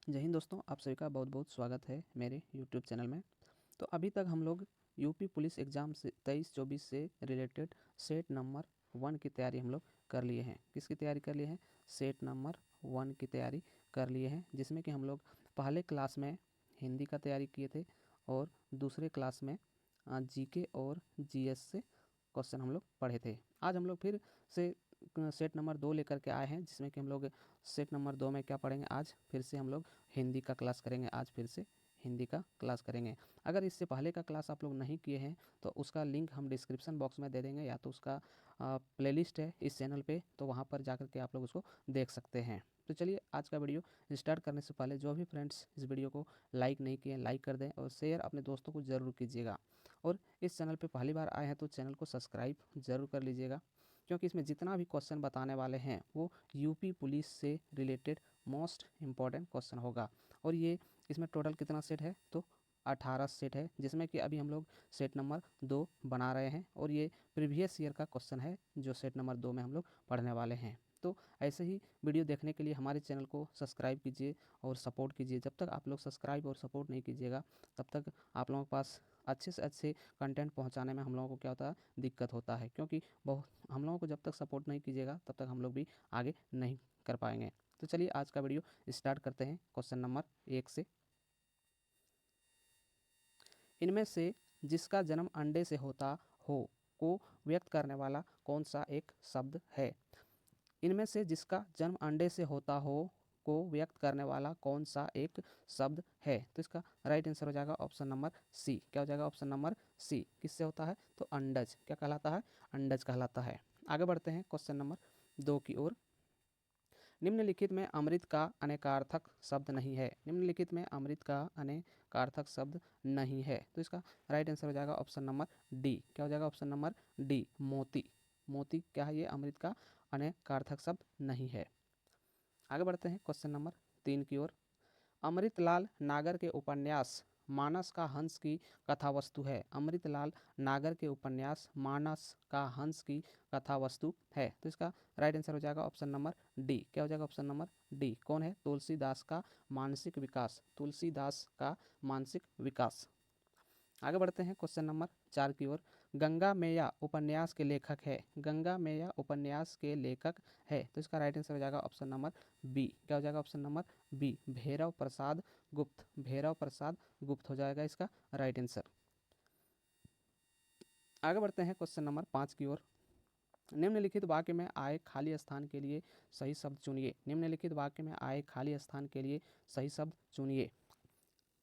जय हिंद दोस्तों, आप सभी का बहुत बहुत स्वागत है मेरे यूट्यूब चैनल में। तो अभी तक हम लोग यूपी पुलिस एग्ज़ाम से 23-24 से रिलेटेड सेट नंबर 1 की तैयारी हम लोग कर लिए हैं। किसकी तैयारी कर लिए हैं? सेट नंबर 1 की तैयारी कर लिए हैं, जिसमें कि हम लोग पहले क्लास में हिंदी का तैयारी किए थे और दूसरे क्लास में जीके और जीएस से क्वेश्चन हम लोग पढ़े थे। आज हम लोग फिर से सेट नंबर 2 लेकर के आए हैं, जिसमें कि हम लोग सेट नंबर 2 में क्या पढ़ेंगे? आज फिर से हम लोग हिंदी का क्लास करेंगे। आज फिर से हिंदी का क्लास करेंगे। अगर इससे पहले का क्लास आप लोग नहीं किए हैं तो उसका लिंक हम डिस्क्रिप्शन बॉक्स में दे देंगे, या तो उसका प्लेलिस्ट है इस चैनल पे, तो वहाँ पर जाकर के आप लोग उसको देख सकते हैं। तो चलिए आज का वीडियो स्टार्ट करने से पहले जो भी फ्रेंड्स इस वीडियो को लाइक नहीं किए लाइक कर दें और शेयर अपने दोस्तों को ज़रूर कीजिएगा। और इस चैनल पे पहली बार आए हैं तो चैनल को सब्सक्राइब ज़रूर कर लीजिएगा, क्योंकि इसमें जितना भी क्वेश्चन बताने वाले हैं वो यूपी पुलिस से रिलेटेड मोस्ट इम्पॉर्टेंट क्वेश्चन होगा। और ये इसमें टोटल कितना सेट है? तो 18 सेट है, जिसमें कि अभी हम लोग सेट नंबर 2 बना रहे हैं और ये प्रीवियस ईयर का क्वेश्चन है जो सेट नंबर 2 में हम लोग पढ़ने वाले हैं। तो ऐसे ही वीडियो देखने के लिए हमारे चैनल को सब्सक्राइब कीजिए और सपोर्ट कीजिए। जब तक आप लोग सब्सक्राइब और सपोर्ट नहीं कीजिएगा तब तक आप लोगों के पास अच्छे से अच्छे कंटेंट पहुंचाने में हम लोगों को क्या होता है? दिक्कत होता है, क्योंकि बहुत हम लोगों को जब तक सपोर्ट नहीं कीजिएगा तब तक हम लोग भी आगे नहीं कर पाएंगे। तो चलिए आज का वीडियो स्टार्ट करते हैं क्वेश्चन नंबर 1 से। इनमें से जिसका जन्म अंडे से होता हो को व्यक्त करने वाला कौन सा एक शब्द है? इनमें से जिसका जन्म अंडे से होता हो को व्यक्त करने वाला कौन सा एक शब्द है? तो इसका राइट आंसर हो जाएगा ऑप्शन नंबर सी। क्या हो जाएगा? Option number C. किससे होता है? तो अंडज। क्या कहलाता है? अंडज कहलाता है। आगे बढ़ते हैं क्वेश्चन नंबर 2 की ओर। निम्नलिखित में अमृत का अनेकार्थक शब्द नहीं है। निम्नलिखित में अमृत का अनेकार्थक शब्द नहीं है, तो इसका राइट आंसर हो जाएगा ऑप्शन नंबर डी। क्या हो जाएगा? ऑप्शन नंबर डी, मोती। मोती क्या है? ये अमृत का अनेकार्थक शब्द नहीं है। आगे बढ़ते हैं क्वेश्चन नंबर 3 की ओर। अमृतलाल नागर के उपन्यास मानस का हंस की कथा वस्तु है। अमृतलाल नागर के उपन्यास मानस का हंस की कथा वस्तु है, तो इसका राइट आंसर हो जाएगा ऑप्शन नंबर डी। क्या हो जाएगा? Option number D. कौन है? तुलसीदास का मानसिक विकास। तुलसीदास का मानसिक विकास। आगे बढ़ते हैं क्वेश्चन नंबर 4 की ओर। गंगा मैया उपन्यास के लेखक है। गंगा मैया उपन्यास के लेखक है, तो इसका राइट आंसर हो जाएगा ऑप्शन नंबर बी। क्या हो जाएगा? ऑप्शन नंबर बी, भैरव प्रसाद गुप्त। भैरव प्रसाद गुप्त हो जाएगा इसका राइट आंसर। आगे बढ़ते हैं क्वेश्चन नंबर 5 की ओर। निम्नलिखित वाक्य में आए खाली स्थान के लिए सही शब्द चुनिए। निम्नलिखित वाक्य में आए खाली स्थान के लिए सही शब्द चुनिए।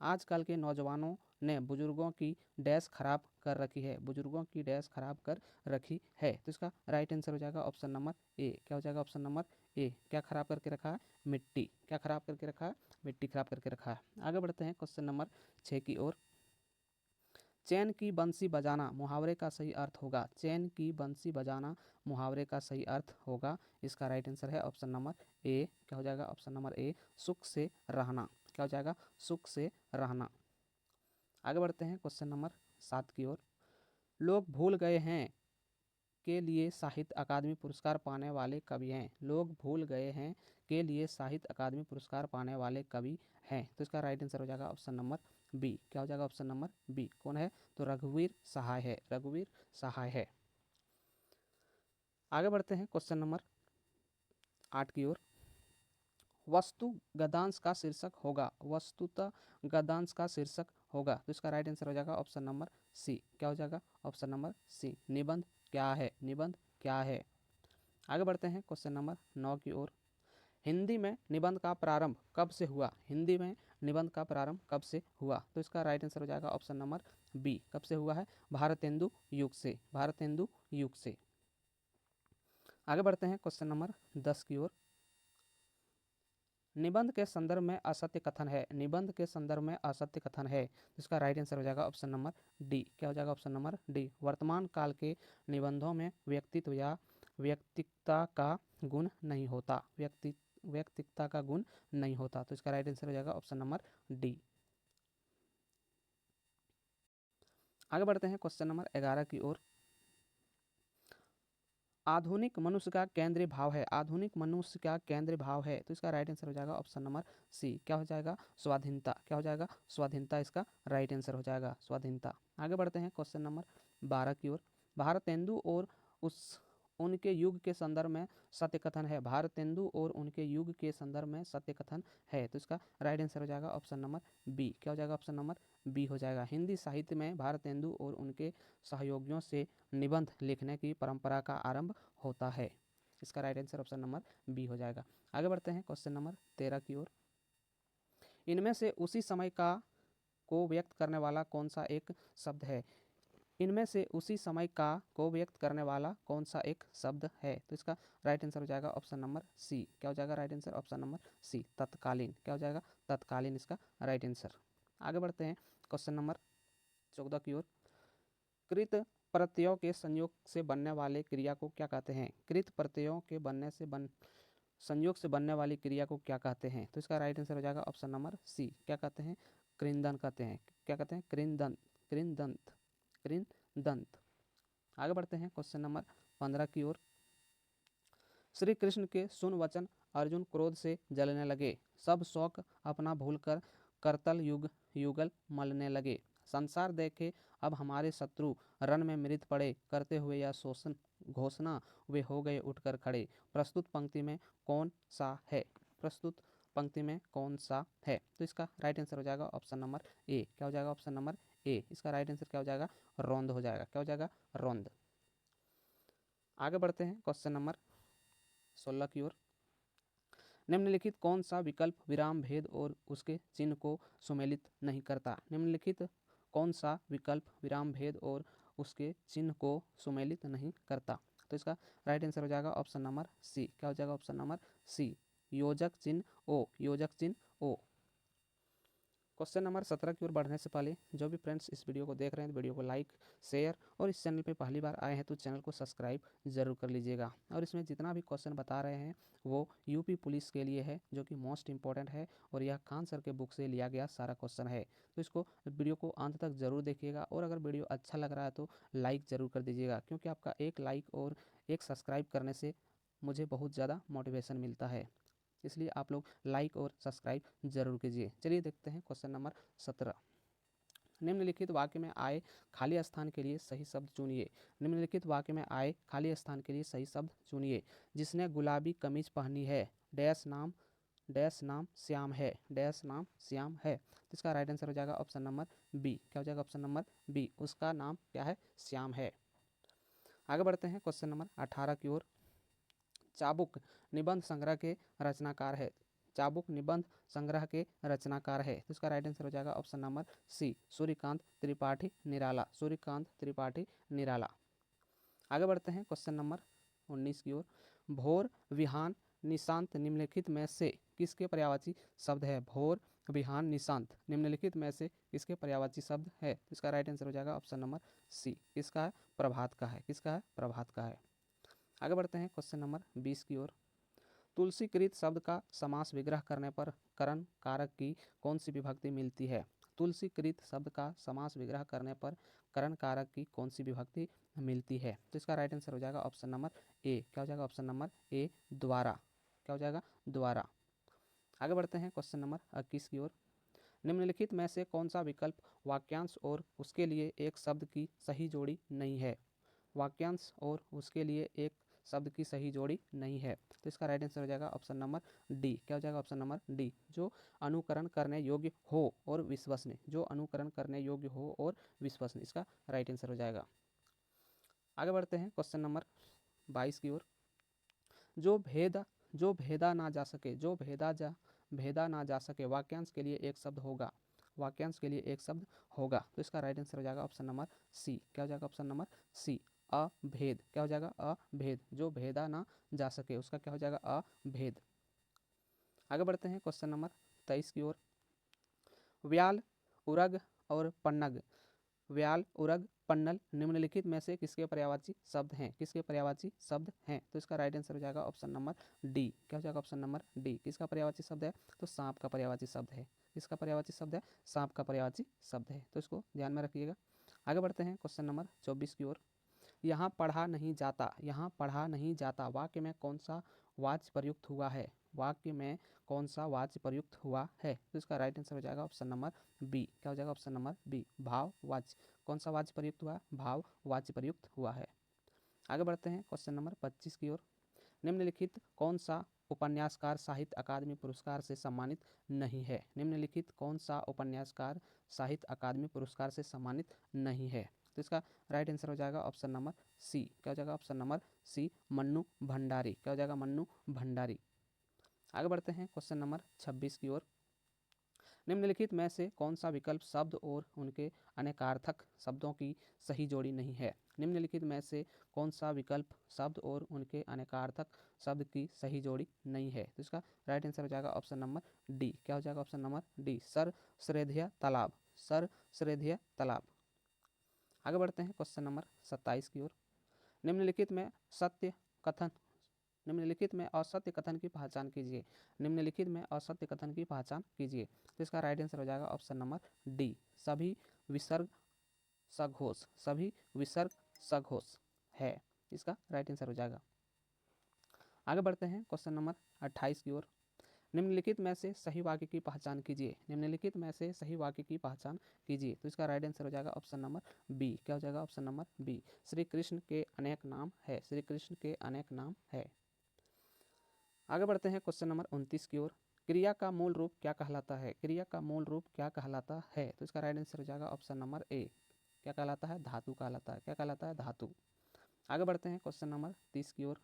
आजकल के नौजवानों ने बुजुर्गों की डैश खराब कर रखी है। बुजुर्गों की डैश खराब कर रखी है, तो इसका राइट आंसर हो जाएगा ऑप्शन नंबर ए। क्या हो जाएगा? Option number A. क्या खराब करके रखा है? मिट्टी। क्या खराब करके रखा है? मिट्टी खराब करके रखा है। आगे बढ़ते हैं क्वेश्चन नंबर 6 की ओर। चैन की बंसी बजाना मुहावरे का सही अर्थ होगा। चैन की बंसी बजाना मुहावरे का सही अर्थ होगा। इसका राइट आंसर है ऑप्शन नंबर ए। क्या हो जाएगा? ऑप्शन नंबर ए, सुख से रहना। क्या हो जाएगा? सुख से रहना। आगे बढ़ते हैं क्वेश्चन नंबर 7 की ओर। लोग भूल गए हैं के लिए साहित्य अकादमी पुरस्कार पाने वाले कवि हैं। लोग भूल गए हैं के लिए साहित्य अकादमी पुरस्कार पाने वाले कवि हैं, तो इसका राइट आंसर हो जाएगा ऑप्शन नंबर बी। क्या हो जाएगा? Option number B. कौन है? तो रघुवीर सहाय है। रघुवीर सहाय है। आगे बढ़ते हैं क्वेश्चन नंबर 8 की ओर। वस्तु गद्यांश का शीर्षक होगा। वस्तुतः गद्यांश का शीर्षक होगा, तो इसका राइट आंसर हो जाएगा ऑप्शन नंबर सी। क्या हो जाएगा? ऑप्शन नंबर सी, निबंध क्या है। निबंध क्या है। आगे बढ़ते हैं क्वेश्चन नंबर 9 की ओर। हिंदी में निबंध का प्रारंभ कब से हुआ? हिंदी में निबंध का प्रारंभ कब से हुआ? तो इसका राइट आंसर हो जाएगा ऑप्शन नंबर बी। कब से हुआ है? भारतेंदु युग से। भारतेंदु युग से। आगे बढ़ते हैं क्वेश्चन नंबर 10 की ओर। निबंध के संदर्भ में असत्य कथन है। निबंध के संदर्भ में असत्य कथन है, तो इसका राइट आंसर हो जाएगा ऑप्शन नंबर डी। क्या हो जाएगा? ऑप्शन नंबर डी, वर्तमान काल के निबंधों में व्यक्तित्व या व्यक्तिकता का गुण नहीं होता। व्यक्तिकता का गुण नहीं होता, तो इसका राइट आंसर हो जाएगा ऑप्शन नंबर डी। आगे बढ़ते हैं क्वेश्चन नंबर 11 की ओर। आधुनिक मनुष्य का केंद्रीय भाव है, आधुनिक मनुष्य का केंद्रीय भाव है, तो इसका राइट आंसर हो जाएगा ऑप्शन नंबर सी। क्या हो जाएगा? स्वाधीनता। क्या हो जाएगा? स्वाधीनता इसका राइट आंसर हो जाएगा, स्वाधीनता। आगे बढ़ते हैं क्वेश्चन नंबर 12 की ओर। भारतेंदु और उनके युग के संदर्भ में सत्य कथन है। भारतेंदु और उनके युग के संदर्भ में सत्य कथन है, तो इसका राइट आंसर हो जाएगा ऑप्शन नंबर बी। क्या हो जाएगा? ऑप्शन नंबर बी हो जाएगा। हिंदी साहित्य में भारतेंदु और उनके सहयोगियों से निबंध लिखने की परंपरा का आरंभ होता है। इसका right answer option number B हो जाएगा। आगे बढ़ते हैं क्वेश्चन नंबर 13 की ओर। इनमें से उसी समय का को व्यक्त करने वाला कौन सा एक शब्द है? इनमें से उसी समय का को व्यक्त करने वाला कौन सा एक शब्द है? तो इसका राइट आंसर हो जाएगा ऑप्शन नंबर सी। क्या हो जाएगा? Right answer option number C, तत्कालीन। क्या हो जाएगा? तत्कालीन इसका राइट आंसर। आगे बढ़ते हैं क्वेश्चन नंबर 14 की ओर। कृत प्रत्ययों के संयोग से बनने वाले क्रिया को क्या कहते हैं? कृत प्रत्ययों के संयोग से बनने वाली क्रिया को क्या कहते हैं? तो इसका राइट आंसर हो जाएगा ऑप्शन नंबर सी। क्या कहते हैं? कृंदन कहते हैं। क्या कहते हैं? कृंदन, कृंदंत, कृंदंत। आगे बढ़ते हैं क्वेश्चन नंबर 15 की ओर। श्री कृष्ण के सुन वचन अर्जुन क्रोध से जलने लगे, सब शौक अपना भूलकर करतल युगल मलने लगे। संसार देखे अब हमारे शत्रु, रण में मृत पड़े, करते हुए यह शोषण घोषणा वे हो गए उठकर खड़े। प्रस्तुत पंक्ति में कौन सा है? प्रस्तुत पंक्ति में कौन सा है? तो इसका राइट आंसर हो जाएगा ऑप्शन नंबर ए। क्या हो जाएगा? Option number A. इसका राइट आंसर क्या हो जाएगा? रौंद हो जाएगा। क्या हो जाएगा? रौंद। आगे बढ़ते हैं क्वेश्चन नंबर 16 की ओर। निम्नलिखित कौन सा विकल्प विराम भेद और उसके चिन्ह को सुमेलित नहीं करता? निम्नलिखित कौन सा विकल्प विराम भेद और उसके चिन्ह को सुमेलित नहीं करता? तो इसका राइट आंसर हो जाएगा ऑप्शन नंबर सी। क्या हो जाएगा? ऑप्शन नंबर सी, योजक चिन्ह ओ, योजक चिन्ह ओ। क्वेश्चन नंबर 17 की ओर बढ़ने से पहले जो भी फ्रेंड्स इस वीडियो को देख रहे हैं तो वीडियो को लाइक, शेयर और इस चैनल पे पहली बार आए हैं तो चैनल को सब्सक्राइब जरूर कर लीजिएगा। और इसमें जितना भी क्वेश्चन बता रहे हैं वो यूपी पुलिस के लिए है, जो कि मोस्ट इंपॉर्टेंट है और यह खान सर के बुक से लिया गया सारा क्वेश्चन है। तो इसको वीडियो को अंत तक जरूर देखिएगा और अगर वीडियो अच्छा लग रहा है तो लाइक ज़रूर कर दीजिएगा, क्योंकि आपका एक लाइक और एक सब्सक्राइब करने से मुझे बहुत ज़्यादा मोटिवेशन मिलता है, इसलिए आप लोग लाइक और सब्सक्राइब जरूर कीजिए। चलिए देखते हैं क्वेश्चन नंबर 17। निम्नलिखित वाक्य में आए खाली स्थान के लिए सही शब्द चुनिए। निम्नलिखित वाक्य में आए खाली स्थान के लिए सही शब्द चुनिए। जिसने गुलाबी कमीज पहनी है, डैश नाम श्याम है, डैश नाम श्याम है। तो इसका राइट आंसर हो जाएगा ऑप्शन नंबर बी। क्या हो जाएगा? ऑप्शन नंबर बी, उसका नाम क्या है? श्याम है। आगे बढ़ते हैं क्वेश्चन नंबर 18 की ओर। चाबुक निबंध संग्रह के रचनाकार है। चाबुक निबंध संग्रह के रचनाकार है, तो इसका राइट आंसर हो जाएगा option number C, Suryakant Tripathi Nirala, Suryakant Tripathi Nirala. आगे बढ़ते हैं क्वेश्चन नंबर 19 की ओर। भोर, विहान, निशांत निम्नलिखित में से किसके पर्यायवाची शब्द है? भोर, विहान, निशांत निम्नलिखित में से किसके पर्यायवाची शब्द है? तो इसका राइट आंसर हो जाएगा ऑप्शन नंबर सी। किसका है? प्रभात का है। किसका है? प्रभात का है। आगे बढ़ते हैं क्वेश्चन नंबर 20 की ओर। तुलसीकृत शब्द का समास विग्रह करने पर करण कारक की कौन सी विभक्ति मिलती है? तुलसीकृत शब्द का समास विग्रह करने पर करण कारक की कौन सी विभक्ति मिलती है? तो इसका राइट आंसर हो जाएगा ऑप्शन नंबर ए। क्या हो जाएगा? ऑप्शन नंबर ए, द्वारा। क्या हो जाएगा? द्वारा। आगे बढ़ते हैं क्वेश्चन नंबर 21 की ओर। निम्नलिखित में से कौन सा विकल्प वाक्यांश और उसके लिए एक शब्द की सही जोड़ी नहीं है? वाक्यांश और उसके लिए एक शब्द की सही जोड़ी नहीं है, तो इसका राइट आंसर हो जाएगा ऑप्शन नंबर डी। क्या हो जाएगा? ऑप्शन नंबर डी, जो अनुकरण करने योग्य हो और विश्वसनीय, जो अनुकरण करने योग्य हो और विश्वसनीय, इसका राइट आंसर हो जाएगा। आगे बढ़ते हैं क्वेश्चन नंबर 22 की ओर। जो भेदा ना जा सके, भेदा ना जा सके वाक्यांश के लिए एक शब्द होगा, वाक्यांश के लिए एक शब्द होगा, तो इसका राइट आंसर हो जाएगा ऑप्शन नंबर सी। क्या हो जाएगा? ऑप्शन नंबर सी, अभेद। क्या हो जाएगा? अभेद, जो भेदा ना जा सके उसका क्या हो जाएगा? अभेद। आगे बढ़ते हैं क्वेश्चन नंबर 23 की ओर। व्याल, उरग और पन्नग, व्याल, उरग, पन्नल निम्नलिखित में से किसके पर्यायवाची शब्द हैं? किसके पर्यायवाची शब्द हैं? तो इसका राइट आंसर हो जाएगा ऑप्शन नंबर डी। क्या हो जाएगा? ऑप्शन नंबर डी, किसका पर्यायवाची शब्द है? तो सांप का पर्यायवाची शब्द है। किसका पर्यायवाची शब्द है? सांप का पर्यायवाची शब्द है, तो इसको ध्यान में रखिएगा। आगे बढ़ते हैं क्वेश्चन नंबर 24 की ओर। यहाँ पढ़ा नहीं जाता, यहाँ पढ़ा नहीं जाता वाक्य में कौन सा वाच्य प्रयुक्त हुआ है, वाक्य में कौन सा वाच्य प्रयुक्त हुआ है। तो इसका राइट आंसर हो जाएगा ऑप्शन नंबर बी। क्या हो जाएगा ऑप्शन नंबर बी, भाव वाच्य। कौन सा वाच्य प्रयुक्त हुआ, भाव वाच्य प्रयुक्त हुआ है। आगे बढ़ते हैं क्वेश्चन नंबर 25 की ओर। निम्नलिखित कौन सा उपन्यासकार साहित्य अकादमी पुरस्कार से सम्मानित नहीं है। निम्नलिखित कौन सा उपन्यासकार साहित्य अकादमी पुरस्कार से सम्मानित नहीं है। तो इसका राइट आंसर हो जाएगा ऑप्शन नंबर सी। क्या हो जाएगा option number C, Mannu Bhandari. क्या हो जाएगा, मन्नू भंडारी। आगे बढ़ते हैं क्वेश्चन नंबर 26 की ओर। निम्नलिखित में से कौन सा विकल्प शब्द और उनके अनेकार्थक शब्दों की सही जोड़ी नहीं है। निम्नलिखित में से कौन सा विकल्प शब्द और उनके अनेकार्थक शब्द की सही जोड़ी नहीं है। तो इसका राइट आंसर हो जाएगा ऑप्शन नंबर डी। क्या हो जाएगा ऑप्शन नंबर डी, सर श्रेध्य तालाब, सर श्रेध्य तालाब। आगे बढ़ते हैं क्वेश्चन नंबर 27 की ओर। निम्नलिखित में सत्य कथन, निम्नलिखित में असत्य कथन की पहचान कीजिए। निम्नलिखित में असत्य कथन की पहचान कीजिए। तो इसका राइट आंसर हो जाएगा ऑप्शन नंबर डी, सभी विसर्ग सघोष, सभी विसर्ग सघोष है। इसका राइट आंसर हो जाएगा। आगे बढ़ते हैं क्वेश्चन नंबर 28 की ओर। निम्नलिखित में से सही वाक्य की पहचान कीजिए। निम्नलिखित में से सही वाक्य की पहचान कीजिए। तो इसका राइट आंसर हो जाएगा ऑप्शन नंबर बी। क्या हो जाएगा option number B, Shri Krishna के अनेक नाम है, श्री कृष्ण के अनेक नाम है। आगे बढ़ते हैं क्वेश्चन नंबर 29 की ओर। क्रिया का मूल रूप क्या कहलाता है, क्रिया का मूल रूप क्या कहलाता है। तो इसका राइट आंसर हो जाएगा ऑप्शन नंबर ए। क्या कहलाता है, धातु कहलाता है। क्या कहलाता है, धातु। आगे बढ़ते हैं क्वेश्चन नंबर 30 की ओर।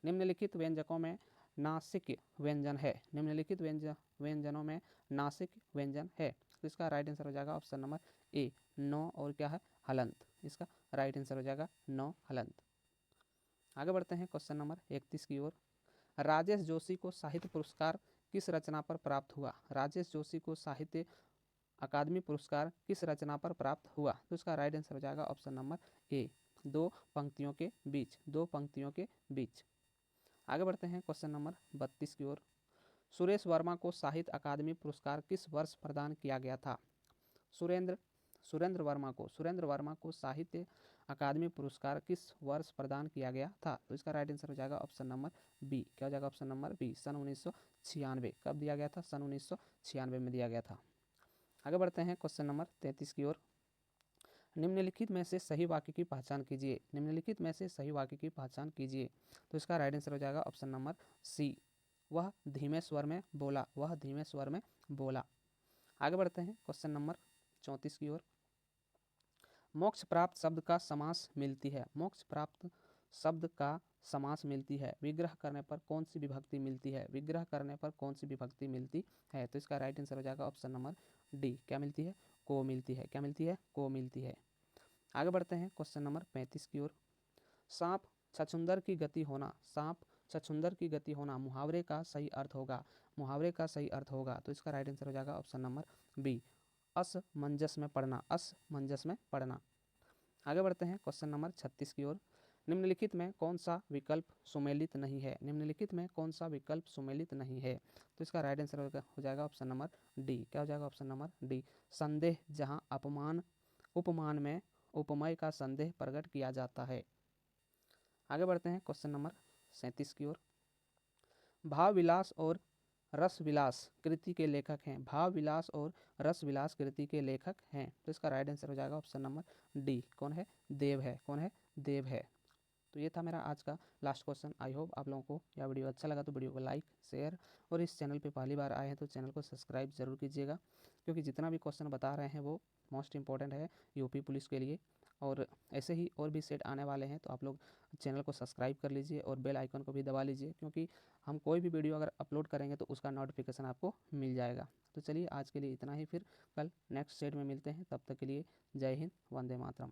निम्नलिखित व्यंजकों में नासिक व्यंजन है, निम्नलिखित व्यंजनों में नासिक व्यंजन है। तो इसका राइट आंसर हो जाएगा ऑप्शन नंबर ए, नौ और क्या है, हलंत। इसका राइट आंसर हो जाएगा नौ हलंत। आगे बढ़ते हैं क्वेश्चन नंबर 31 की ओर। राजेश जोशी को साहित्य पुरस्कार किस रचना पर प्राप्त हुआ। राजेश जोशी को साहित्य अकादमी पुरस्कार किस रचना पर प्राप्त हुआ। तो इसका राइट आंसर हो जाएगा ऑप्शन नंबर ए, दो पंक्तियों के बीच, दो पंक्तियों के बीच। आगे बढ़ते हैं क्वेश्चन नंबर 32 की ओर। सुरेश वर्मा को साहित्य अकादमी पुरस्कार किस वर्ष प्रदान किया गया था। सुरेंद्र वर्मा को साहित्य अकादमी पुरस्कार किस वर्ष प्रदान किया गया था। तो इसका राइट आंसर हो जाएगा ऑप्शन नंबर बी। क्या हो जाएगा ऑप्शन नंबर बी, सन 1996। कब दिया गया था, सन 1996 में दिया गया था। आगे बढ़ते हैं क्वेश्चन नंबर 33 की ओर। निम्नलिखित में से सही वाक्य की पहचान कीजिए। निम्नलिखित में से सही वाक्य की पहचान कीजिए। तो इसका राइट आंसर हो जाएगा ऑप्शन नंबर सी, वह धीमे स्वर में बोला, वह धीमे स्वर में बोला। आगे बढ़ते हैं क्वेश्चन नंबर 34 की ओर। मोक्ष प्राप्त शब्द का समास मिलती है, मोक्ष प्राप्त शब्द का समास मिलती है, विग्रह करने पर कौन सी विभक्ति मिलती है, विग्रह करने पर कौन सी विभक्ति मिलती है। तो इसका राइट आंसर हो जाएगा ऑप्शन नंबर डी। क्या मिलती है, को मिलती है। क्या मिलती है, को मिलती है। आगे बढ़ते हैं क्वेश्चन नंबर 35 की ओर। सांप छछूंदर की गति होना, सांप छछूंदर की गति होना मुहावरे का सही अर्थ होगा, मुहावरे का सही अर्थ होगा। तो इसका राइट आंसर हो जाएगा ऑप्शन नंबर बी, असमंजस में पढ़ना, असमंजस में पढ़ना। आगे बढ़ते हैं क्वेश्चन नंबर 36 की ओर। निम्नलिखित में कौन सा विकल्प सुमेलित नहीं है, निम्नलिखित में कौन सा विकल्प सुमेलित नहीं है। तो इसका राइट आंसर हो जाएगा ऑप्शन नंबर डी। क्या हो जाएगा ऑप्शन नंबर डी, संदेह जहां अपमान उपमान में उपमय का संदेह प्रकट किया जाता है। आगे बढ़ते हैं क्वेश्चन नंबर 37 की ओर। भाव विलास और रस विलास कृति के लेखक हैं, भाव विलास और रस विलास कृति के लेखक हैं। तो इसका राइट आंसर हो जाएगा ऑप्शन नंबर डी, कौन है, देव है। कौन है, देव है। तो ये था मेरा आज का लास्ट क्वेश्चन। आई होप आप लोगों को यह वीडियो अच्छा लगा तो वीडियो को लाइक शेयर और इस चैनल पे पहली बार आए हैं तो चैनल को सब्सक्राइब जरूर कीजिएगा, क्योंकि जितना भी क्वेश्चन बता रहे हैं वो मोस्ट इंपॉर्टेंट है यूपी पुलिस के लिए। और ऐसे ही और भी सेट आने वाले हैं तो आप लोग चैनल को सब्सक्राइब कर लीजिए और बेल आइकन को भी दबा लीजिए, क्योंकि हम कोई भी वीडियो अगर अपलोड करेंगे तो उसका नोटिफिकेशन आपको मिल जाएगा। तो चलिए आज के लिए इतना ही, फिर कल नेक्स्ट सेट में मिलते हैं। तब तक के लिए जय हिंद, वंदे मातरम।